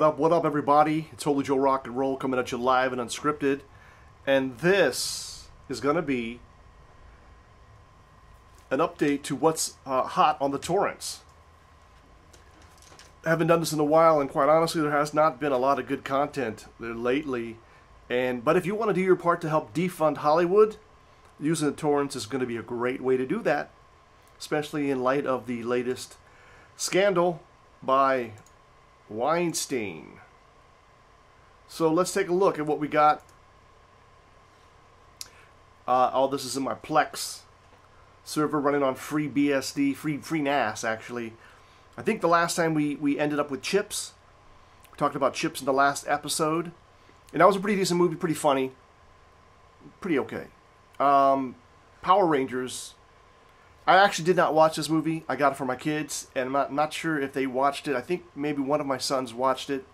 What up, everybody? It's Holy Joe Rock and Roll coming at you live and unscripted. And this is going to be an update to what's hot on the torrents. I haven't done this in a while, and quite honestly, there has not been a lot of good content there lately. But if you want to do your part to help defund Hollywood, using the torrents is going to be a great way to do that, especially in light of the latest scandal by Weinstein. So let's take a look at what we got. All this is in my Plex server running on free BSD, free NAS actually. I think the last time we ended up with Chips. We talked about Chips in the last episode. And that was a pretty decent movie, pretty funny. Pretty okay. Power Rangers. I actually did not watch this movie. I got it for my kids, and I'm not sure if they watched it. I think maybe one of my sons watched it.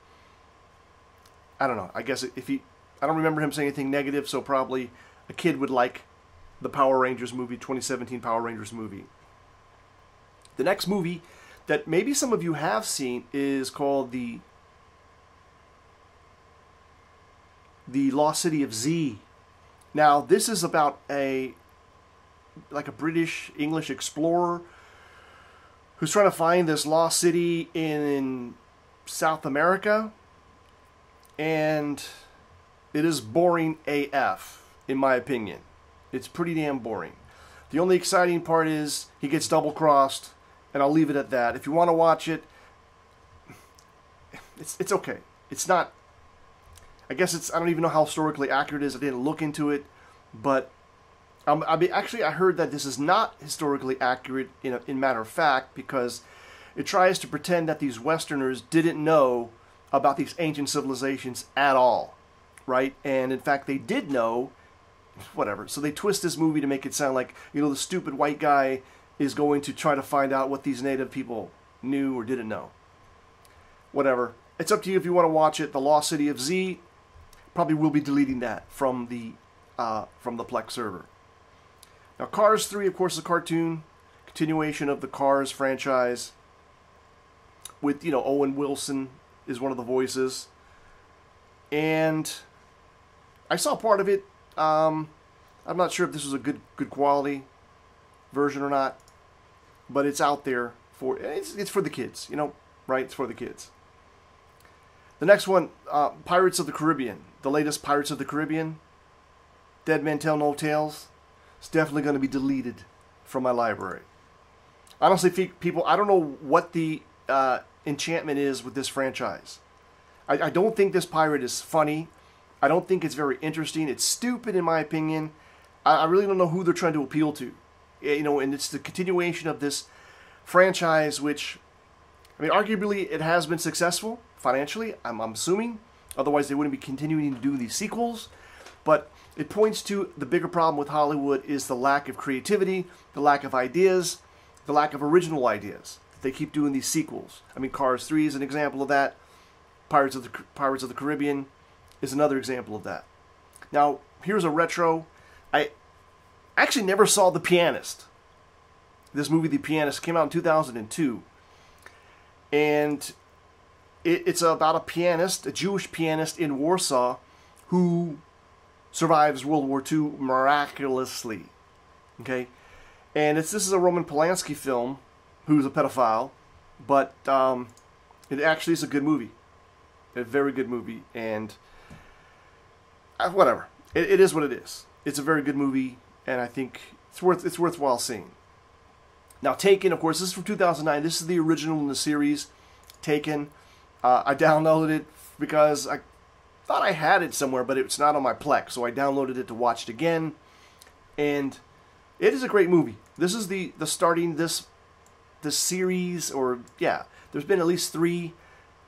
I don't know. I guess I don't remember him saying anything negative, so probably a kid would like the Power Rangers movie, 2017 Power Rangers movie. The next movie that maybe some of you have seen is called The Lost City of Z. Now, this is about a British English explorer who's trying to find this lost city in South America, and it is boring AF, in my opinion. It's pretty damn boring. The only exciting part is he gets double-crossed, and I'll leave it at that. If you want to watch it, it's okay. It's not, I guess I don't even know how historically accurate it is. I didn't look into it, but actually, I heard that this is not historically accurate in matter of fact, because it tries to pretend that these Westerners didn't know about these ancient civilizations at all, right? And in fact, they did know, whatever. So they twist this movie to make it sound like, the stupid white guy is going to try to find out what these native people knew or didn't know. Whatever. It's up to you if you want to watch it. The Lost City of Z. Probably will be deleting that from the Plex server. Now, Cars 3, of course, is a cartoon continuation of the Cars franchise with, Owen Wilson is one of the voices. And I saw part of it. I'm not sure if this was a good quality version or not, but it's out there for, it's for the kids, right? It's for the kids. The next one, Pirates of the Caribbean, the latest Pirates of the Caribbean, Dead Men Tell No Tales. It's definitely going to be deleted from my library. Honestly, people, I don't know what the enchantment is with this franchise. I don't think this pirate is funny. I don't think it's very interesting. It's stupid, in my opinion. I really don't know who they're trying to appeal to. And it's the continuation of this franchise, which, arguably it has been successful financially, I'm assuming. Otherwise, they wouldn't be continuing to do these sequels. But it points to the bigger problem with Hollywood is the lack of creativity, the lack of ideas, the lack of original ideas. They keep doing these sequels. Cars 3 is an example of that. Pirates of the Caribbean is another example of that. Now, here's a retro. I actually never saw The Pianist. This movie, The Pianist, came out in 2002. And it's about a pianist, a Jewish pianist in Warsaw, who survives World War II miraculously. Okay? And this is a Roman Polanski film, who's a pedophile, but it actually is a good movie. A very good movie, and whatever. It is what it is. It's a very good movie, and I think it's worthwhile seeing. Now, Taken, of course, this is from 2009. This is the original in the series, Taken. I downloaded it because I thought I had it somewhere, but it's not on my Plex, so I downloaded it to watch it again, and it is a great movie. This is the starting this series, or yeah, there's been at least 3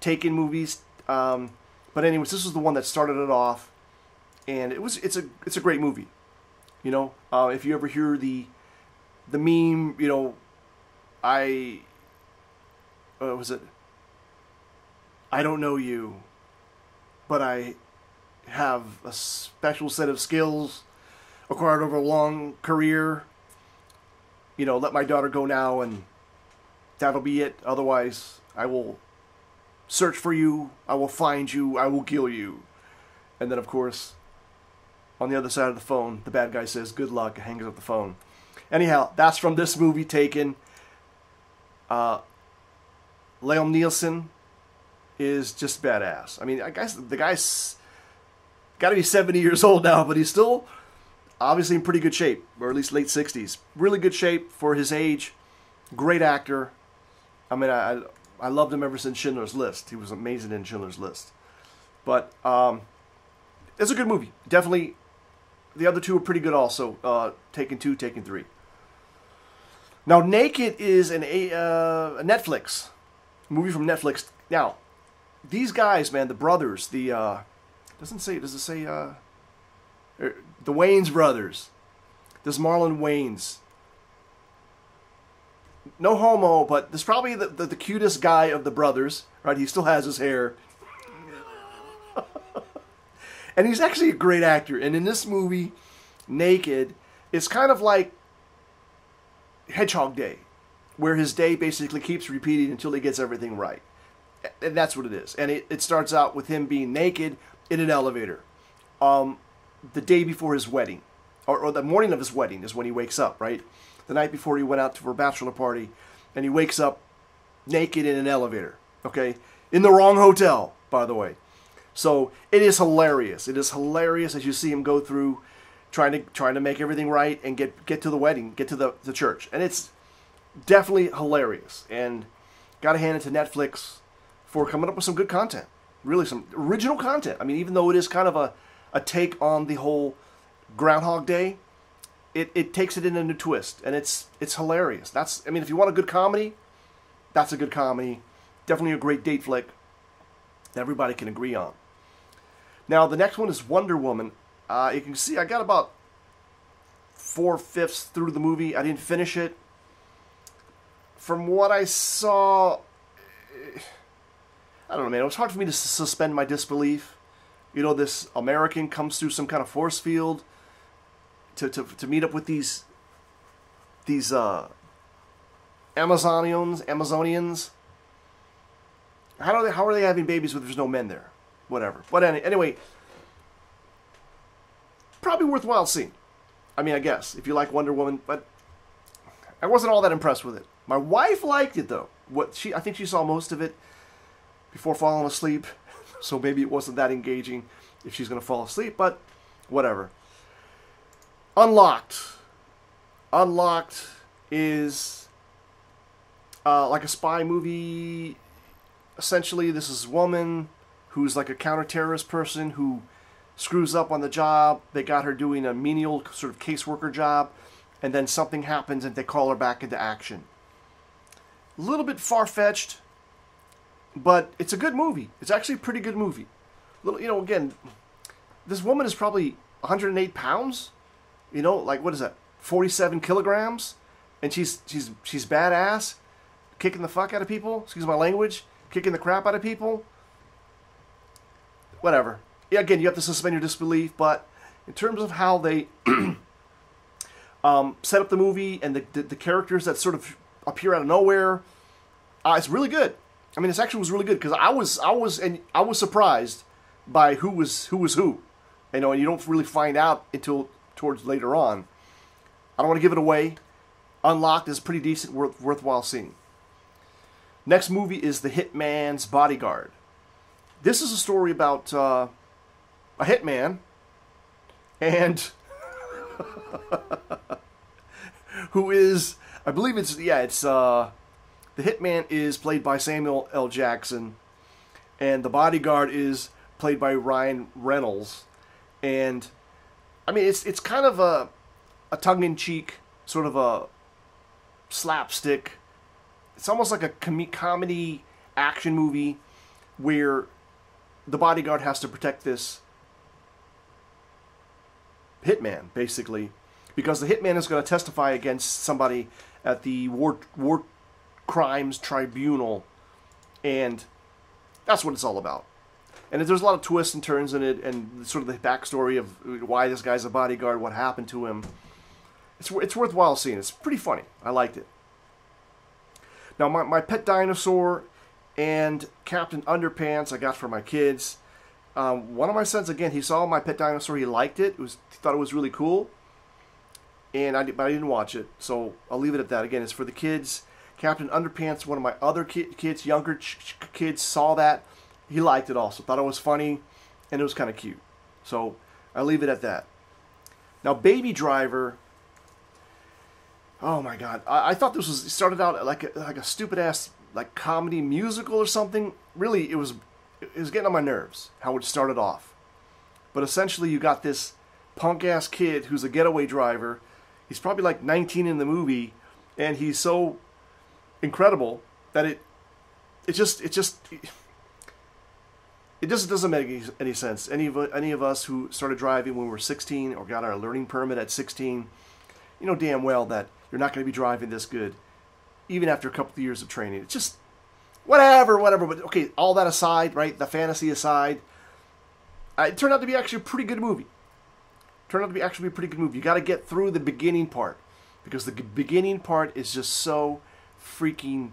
Taken movies, but anyways, this was the one that started it off, and it's a great movie. If you ever hear the meme, what was it? I don't know you, but I have a special set of skills acquired over a long career. Let my daughter go now, and that'll be it. Otherwise, I will search for you, I will find you, I will kill you. And then, of course, on the other side of the phone, the bad guy says, good luck, and hangs up the phone. Anyhow, that's from this movie Taken. Liam Nielsen is just badass. I mean, I guess the guy's got to be 70 years old now, but he's still obviously in pretty good shape, or at least late 60s. Really good shape for his age. Great actor. I mean, I loved him ever since Schindler's List. He was amazing in Schindler's List. But it's a good movie. Definitely, the other two are pretty good also. Taken 2, Taken 3. Now, Naked is a Netflix movie from Netflix. Now, these guys, man, the brothers, does it say the Wayans brothers? This Marlon Wayans. No homo, but this is probably the cutest guy of the brothers, right? He still has his hair. And he's actually a great actor. And in this movie, Naked, it's kind of like Hedgehog Day, where his day basically keeps repeating until he gets everything right. And that's what it is. And it starts out with him being naked in an elevator. The day before his wedding, or the morning of his wedding is when he wakes up, right? The night before he went out for a bachelor party, and he wakes up naked in an elevator, okay? In the wrong hotel, by the way. So it is hilarious. It is hilarious as you see him go through trying to make everything right and get to the wedding, get to the church. And it's definitely hilarious. And got to hand it to Netflix for coming up with some good content. Really some original content. I mean, even though it is kind of a take on the whole Groundhog Day, it takes it in a new twist, and it's hilarious. I mean, if you want a good comedy, that's a good comedy. Definitely a great date flick that everybody can agree on. Now, the next one is Wonder Woman. You can see I got about 4/5 through the movie. I didn't finish it. From what I saw, I don't know, man. It was hard for me to suspend my disbelief. You know, this American comes through some kind of force field to meet up with these Amazonians. How are they having babies when there's no men there? Whatever. But anyway, probably worthwhile seeing. I mean, I guess if you like Wonder Woman, but I wasn't all that impressed with it. My wife liked it though. I think she saw most of it before falling asleep, so maybe it wasn't that engaging if she's going to fall asleep, but whatever. Unlocked. Unlocked is like a spy movie. Essentially, this is a woman who's like a counter-terrorist person who screws up on the job. They got her doing a menial sort of caseworker job, and then something happens and they call her back into action. A little bit far-fetched, but it's a good movie. It's actually a pretty good movie. Again, this woman is probably 108 pounds. You know, like, what is that? 47 kilograms? And she's badass, kicking the fuck out of people. Excuse my language. Kicking the crap out of people. Whatever. Yeah, again, you have to suspend your disbelief, but in terms of how they set up the movie and the characters that sort of appear out of nowhere, it's really good. I mean, this actually was really good because I was surprised by who was who. You know, and you don't really find out until towards later on. I don't want to give it away. Unlocked is pretty decent, worthwhile seeing. Next movie is The Hitman's Bodyguard. This is a story about a hitman and who is, I believe the hitman is played by Samuel L. Jackson, and the bodyguard is played by Ryan Reynolds. And I mean, it's kind of a tongue-in-cheek, sort of a slapstick. It's almost like a comedy action movie where the bodyguard has to protect this hitman, basically, because the hitman is going to testify against somebody at the war crimes tribunal, and that's what it's all about. And there's a lot of twists and turns in it, and sort of the backstory of why this guy's a bodyguard, what happened to him. It's worthwhile seeing. It's pretty funny. I liked it. Now, my Pet Dinosaur And Captain Underpants I got for my kids. One of my sons, again, he saw my Pet Dinosaur. He liked it. He thought it was really cool. But I didn't watch it. So I'll leave it at that. Again, it's for the kids. Captain Underpants, one of my other kids, younger kids, saw that. He liked it also. Thought it was funny. And it was kind of cute. So I'll leave it at that. Now, Baby Driver. Oh my God! I thought this started out like a stupid ass like comedy musical or something. Really, it was getting on my nerves how it started off. But essentially, you got this punk ass kid who's a getaway driver. He's probably like 19 in the movie, and he's so incredible that it just doesn't make any sense. Any of us who started driving when we were 16 or got our learning permit at 16, you know damn well that you're not going to be driving this good, even after a couple of years of training. It's just whatever. But okay, all that aside, right? The fantasy aside, it turned out to be actually a pretty good movie. You got to get through the beginning part because the beginning part is just so freaking.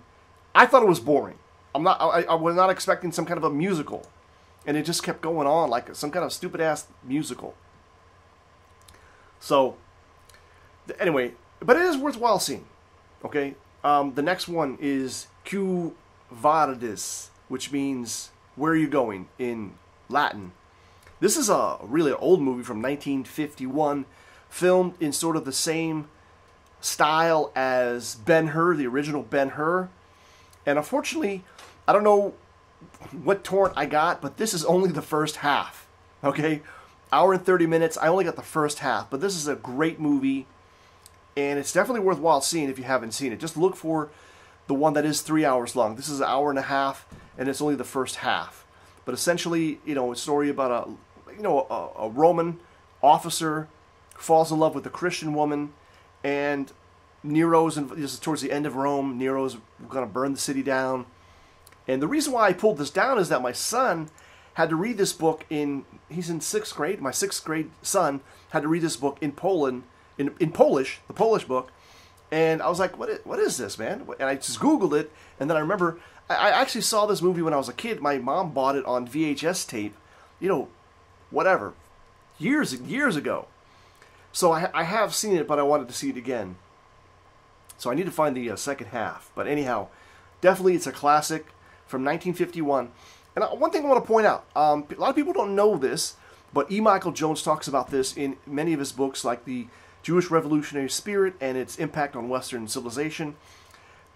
I thought it was boring. I was not expecting some kind of a musical. And it just kept going on like some kind of stupid-ass musical. So, anyway, but it is worthwhile seeing. Okay? The next one is Quo Vadis, which means, where are you going in Latin? This is a really old movie from 1951, filmed in sort of the same style as Ben-Hur, the original Ben-Hur. And unfortunately, I don't know what torrent I got, but this is only the first half. Okay? Hour and 30 minutes. I only got the first half, but this is a great movie, and it's definitely worthwhile seeing if you haven't seen it. Just look for the one that is 3 hours long. This is an hour and a half, and it's only the first half. But essentially, you know, a story about a Roman officer falls in love with a Christian woman, and Nero's, and this is towards the end of Rome. Nero's going to burn the city down. And the reason why I pulled this down is that my son had to read this book he's in 6th grade. My 6th grade son had to read this book in Polish, the Polish book. And I was like, what is this, man? And I just Googled it. And then I remember, I actually saw this movie when I was a kid. My mom bought it on VHS tape, whatever, years ago. So I have seen it, but I wanted to see it again. So I need to find the second half. But anyhow, definitely it's a classic from 1951. And one thing I want to point out, a lot of people don't know this, but E. Michael Jones talks about this in many of his books, like the Jewish Revolutionary Spirit and its impact on Western civilization,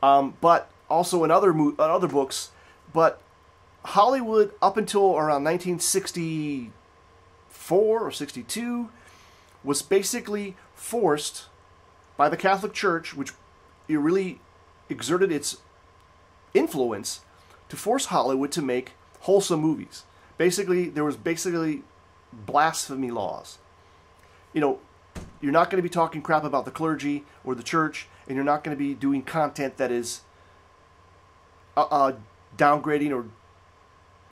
but also in other books. But Hollywood, up until around 1964 or 62, was basically forced by the Catholic Church, which it really exerted its influence to force Hollywood to make wholesome movies. There was blasphemy laws. You're not going to be talking crap about the clergy or the church, and you're not going to be doing content that is downgrading or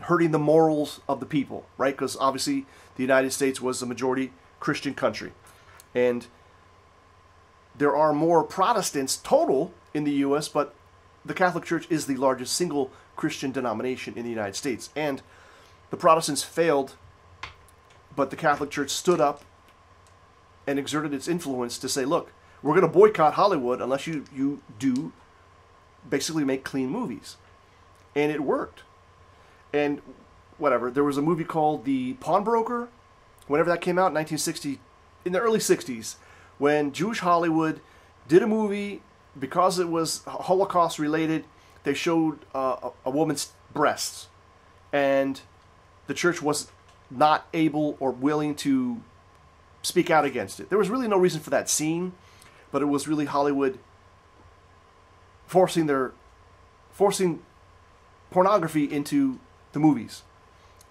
hurting the morals of the people, right? Because obviously the United States was a majority Christian country. And there are more Protestants total in the U.S., but the Catholic Church is the largest single Christian denomination in the United States. And the Protestants failed, but the Catholic Church stood up and exerted its influence to say, look, we're going to boycott Hollywood unless you do basically make clean movies. And it worked. And whatever, there was a movie called The Pawnbroker, whenever that came out, in 1960, in the early 60s, when Jewish Hollywood did a movie, because it was Holocaust related, they showed a woman's breasts. And the church was not able or willing to speak out against it. There was really no reason for that scene, but it was really Hollywood forcing pornography into the movies.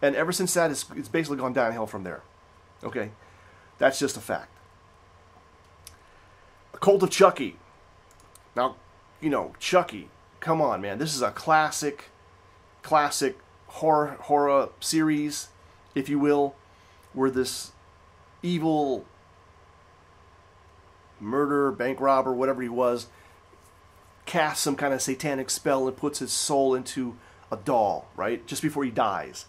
And ever since that, it's basically gone downhill from there. Okay? That's just a fact. The Cult of Chucky. Now, Chucky. Come on, man. This is a classic horror series, if you will, where this evil murderer, bank robber, whatever he was, casts some kind of satanic spell and puts his soul into a doll, right? Just before he dies.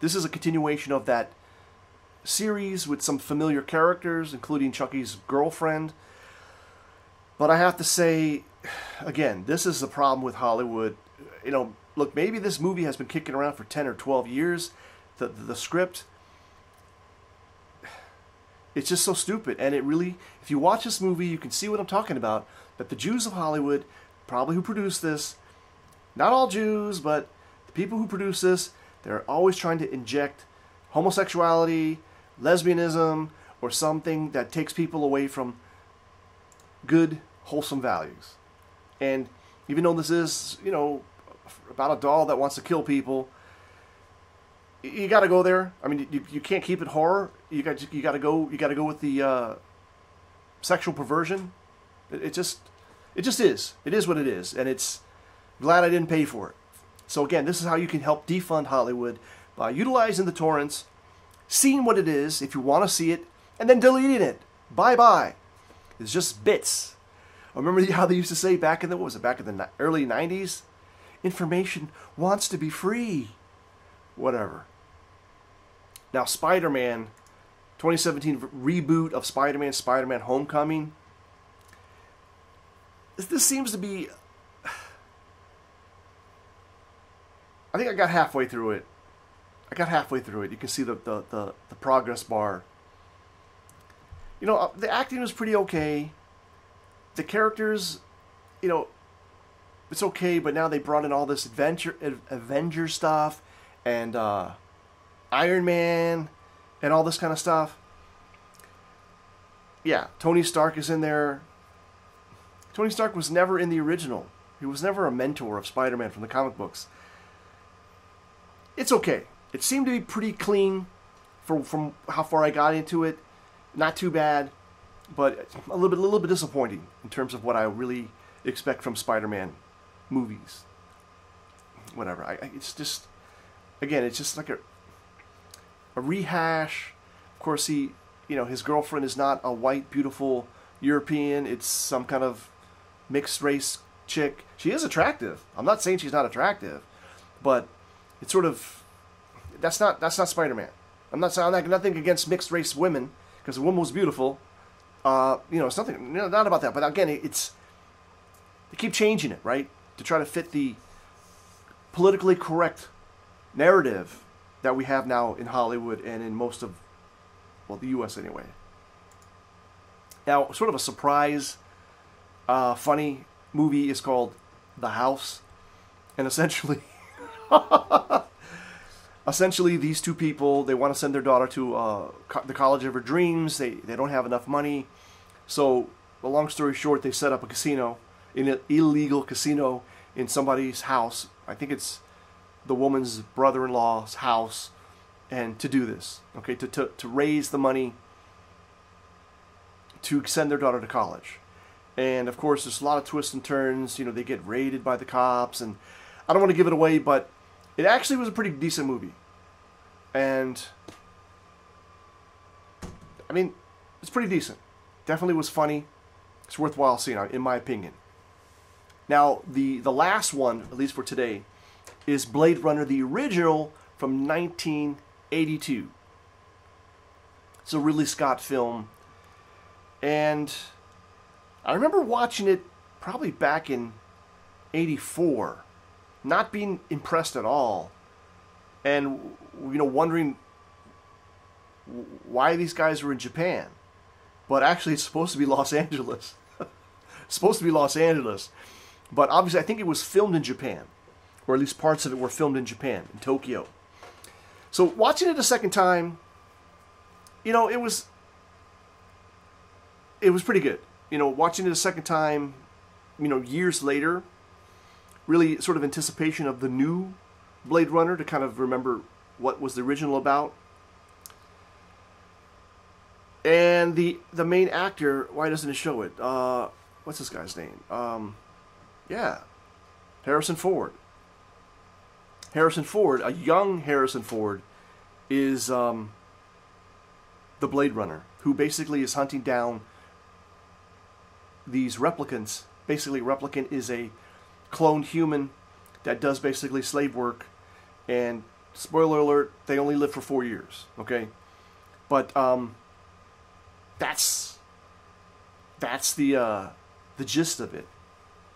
This is a continuation of that series with some familiar characters, including Chucky's girlfriend. But I have to say, again, this is the problem with Hollywood. You know, look, maybe this movie has been kicking around for 10 or 12 years. The script, it's just so stupid. And it really, if you watch this movie, you can see what I'm talking about. That the Jews of Hollywood, probably who produced this, not all Jews, but the people who produce this, they're always trying to inject homosexuality, lesbianism, or something that takes people away from good, wholesome values. And even though this is, you know, about a doll that wants to kill people, you got to go there. I mean, you can't keep it horror. You got to go with the sexual perversion. It just is. It is what it is, and it's glad I didn't pay for it. So again, this is how you can help defund Hollywood by utilizing the torrents, seeing what it is if you want to see it, and then deleting it. Bye bye. It's just bits. I remember how they used to say back in the early 90s? Information wants to be free. Whatever. Now, Spider-Man, 2017 reboot of Spider-Man, SpiderMan Homecoming. This seems to be... I think I got halfway through it. You can see the progress bar. You know, the acting was pretty okay. The characters, you know, it's okay, but now they brought in all this Avenger stuff and Iron Man and all this kind of stuff. Yeah, Tony Stark is in there. Tony Stark was never in the original. He was never a mentor of Spider-Man from the comic books. It's okay. It seemed to be pretty clean from how far I got into it. Not too bad, but a little bit disappointing in terms of what I really expect from Spider-Man movies. Whatever. It's just, again, it's just like a rehash. Of course, his girlfriend is not a white, beautiful European. It's some kind of mixed race chick. She is attractive. I'm not saying she's not attractive, but it's sort of, that's not Spider-Man. I'm not saying nothing against mixed race women, because the woman was beautiful. It's nothing, not about that. But again, they keep changing it, right, to try to fit the politically correct narrative that we have now in Hollywood and in most of, well, the U.S. anyway. Now, sort of a surprise, funny movie is called The House, and essentially, these two people, they want to send their daughter to the college of her dreams. They don't have enough money, so the long story short, they set up a casino, an illegal casino in somebody's house. I think it's the woman's brother-in-law's house, and to do this, okay, to raise the money to send their daughter to college. And of course, there's a lot of twists and turns. You know, they get raided by the cops, and I don't want to give it away, but it actually was a pretty decent movie. And I mean, it's pretty decent. Definitely was funny. It's worthwhile seeing, in my opinion. Now, the last one, at least for today, is Blade Runner, the original from 1982. It's a Ridley Scott film. And I remember watching it probably back in 84, not being impressed at all, and wondering why these guys were in Japan. But actually, it's supposed to be Los Angeles. It's supposed to be Los Angeles, but obviously, I think it was filmed in Japan, or at least parts of it were filmed in Japan, in Tokyo. So watching it a second time, it was pretty good. Watching it a second time, years later, really sort of anticipation of the new Blade Runner, to kind of remember what was the original about. And the main actor, why doesn't it show it? What's this guy's name? Harrison Ford. Harrison Ford, a young Harrison Ford, is the Blade Runner, who basically is hunting down these replicants. Basically, replicant is a cloned human that does basically slave work, and spoiler alert, they only live for 4 years. Okay, but that's the gist of it.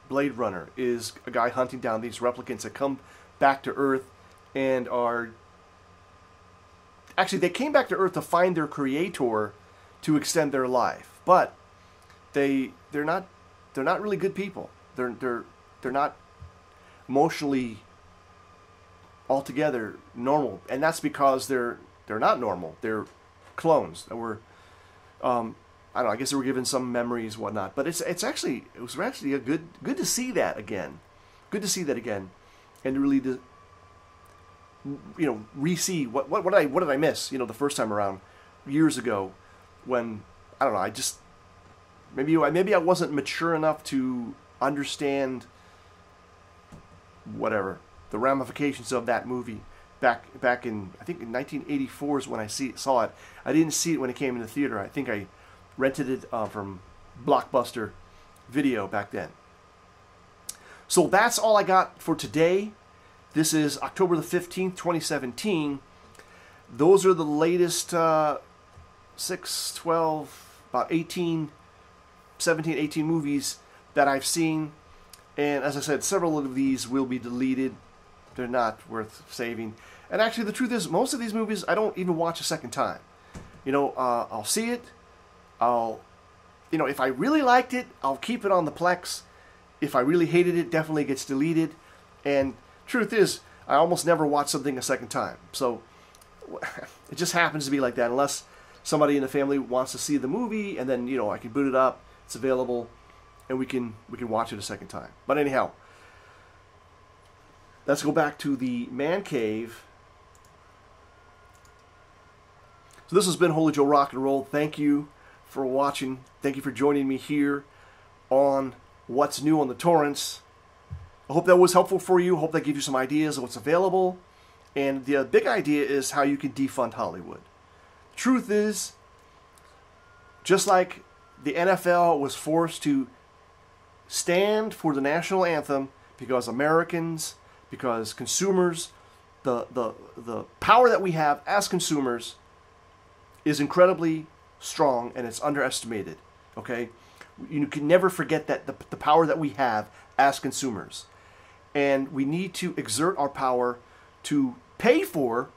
Blade Runner is a guy hunting down these replicants that come back to Earth and are... Actually, they came back to Earth to find their creator to extend their life, but they're not really good people. They're not emotionally altogether normal, and that's because they're not normal. They're clones that were I don't know, I guess they were given some memories, whatnot. But it was actually a good to see that again. Good to see that again, and really to re-see what did I miss the first time around years ago, when I don't know, I just maybe I wasn't mature enough to understand whatever the ramifications of that movie back in, I think in 1984 is when I saw it. I didn't see it when it came in the theater. I think I rented it from Blockbuster Video back then. So that's all I got for today. This is October the 15th, 2017. Those are the latest 6, 12, about 18, 17, 18 movies that I've seen. And as I said, several of these will be deleted. They're not worth saving. And actually, the truth is, most of these movies I don't even watch a second time. I'll see it. If I really liked it, I'll keep it on the Plex. If I really hated it, definitely gets deleted. And truth is, I almost never watch something a second time. So it just happens to be like that, unless somebody in the family wants to see the movie, and then I can boot it up. It's available, and we can watch it a second time. But anyhow, let's go back to the man cave. So this has been Holy Joe Rock and Roll. Thank you for watching. Thank you for joining me here on What's New on the Torrents. I hope that was helpful for you. I hope that gives you some ideas of what's available. And the big idea is how you can defund Hollywood. Truth is, just like the NFL was forced to stand for the national anthem because Americans, because consumers, the power that we have as consumers is incredibly strong, and it's underestimated. Okay, you can never forget that the power that we have as consumers, and we need to exert our power to pay for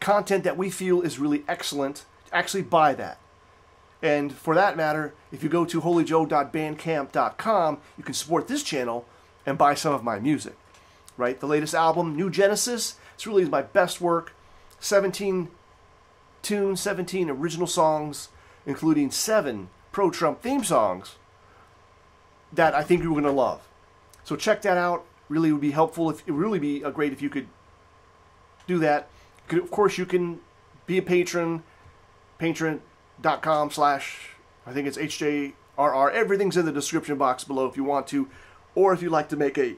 content that we feel is really excellent. Actually buy that. And for that matter, if you go to holyjoe.bandcamp.com, you can support this channel and buy some of my music. Right, the latest album, New Genesis, it's really my best work. 17 tunes, 17 original songs, including 7 pro-Trump theme songs that I think you're going to love. So check that out. Really would be helpful. It would really be great if you could do that. Of course, you can be a patron. Patreon.com/ I think it's HJRR. Everything's in the description box below if you want to. Or if you'd like to make a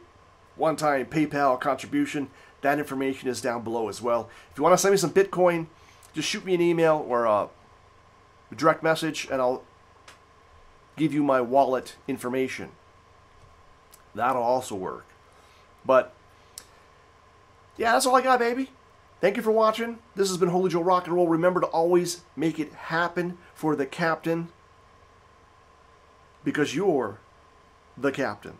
one-time PayPal contribution, that information is down below as well. If you want to send me some Bitcoin, just shoot me an email or a direct message, and I'll give you my wallet information. That'll also work. But yeah, that's all I got, baby. Thank you for watching. This has been Holy Joe Rock and Roll. Remember to always make it happen for the captain, because you're the captain.